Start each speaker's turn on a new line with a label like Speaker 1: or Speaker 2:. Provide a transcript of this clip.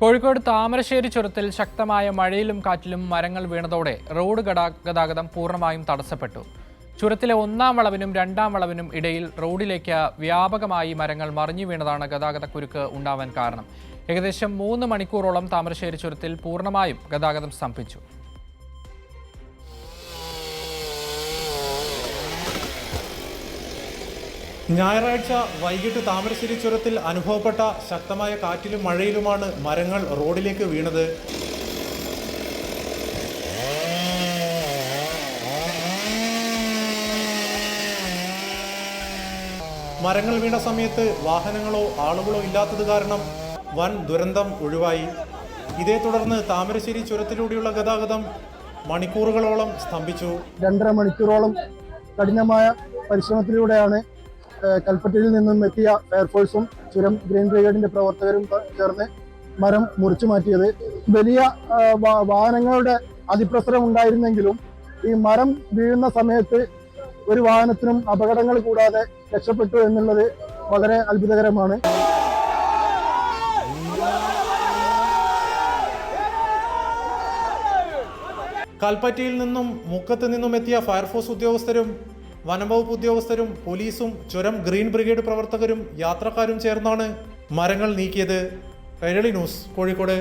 Speaker 1: കോഴിക്കോട് താമരശ്ശേരി ചുരത്തിൽ ശക്തമായ മഴയിലും കാറ്റിലും മരങ്ങൾ വീണതോടെ റോഡ് ഗതാഗതം പൂർണ്ണമായും തടസ്സപ്പെട്ടു. ചുരത്തിലെ ഒന്നാം വളവിനും രണ്ടാം വളവിനും ഇടയിൽ റോഡിലേക്ക് വ്യാപകമായി മരങ്ങൾ മറിഞ്ഞു വീണതാണ് ഗതാഗതക്കുരുക്ക് ഉണ്ടാവാൻ കാരണം. ഏകദേശം 3 മണിക്കൂറോളം താമരശ്ശേരി ചുരത്തിൽ പൂർണ്ണമായും ഗതാഗതം സ്തംഭിച്ചു.
Speaker 2: ഞായറാഴ്ച വൈകിട്ട് താമരശ്ശേരി ചുരത്തിൽ അനുഭവപ്പെട്ട ശക്തമായ കാറ്റിലും മഴയിലുമാണ് മരങ്ങൾ റോഡിലേക്ക് വീണത്. മരങ്ങൾ വീണ സമയത്ത് വാഹനങ്ങളോ ആളുകളോ ഇല്ലാത്തത് കാരണം വൻ ദുരന്തം ഒഴിവായി. ഇതേ തുടർന്ന് താമരശ്ശേരി ചുരത്തിലൂടെയുള്ള ഗതാഗതം മണിക്കൂറുകളോളം സ്തംഭിച്ചു. 2.5 മണിക്കൂറോളം കഠിനമായ പരിശ്രമത്തിലൂടെയാണ് കൽപ്പറ്റയിൽ നിന്നും എത്തിയ ഫയർഫോഴ്സും ചുരം ഗ്രീൻ ബ്രിഗേഡിന്റെ പ്രവർത്തകരും ചേർന്ന് മരം മുറിച്ചു മാറ്റിയത്. വലിയ വാഹനങ്ങളുടെ അതിപ്രസരം ഉണ്ടായിരുന്നെങ്കിലും ഈ മരം വീഴുന്ന സമയത്ത് ഒരു വാഹനത്തിനും അപകടങ്ങൾ കൂടാതെ രക്ഷപ്പെട്ടു എന്നുള്ളത് വളരെ അത്ഭുതകരമാണ്. കൽപ്പറ്റയിൽ നിന്നും മുക്കത്ത് നിന്നും എത്തിയ ഫയർഫോഴ്സ് ഉദ്യോഗസ്ഥരും വനംവകുപ്പ് ഉദ്യോഗസ്ഥരും പോലീസും ചുരം ഗ്രീൻ ബ്രിഗേഡ് പ്രവർത്തകരും യാത്രക്കാരും ചേർന്നാണ് മരങ്ങൾ നീക്കിയത്. കൈരളി ന്യൂസ്, കോഴിക്കോട്.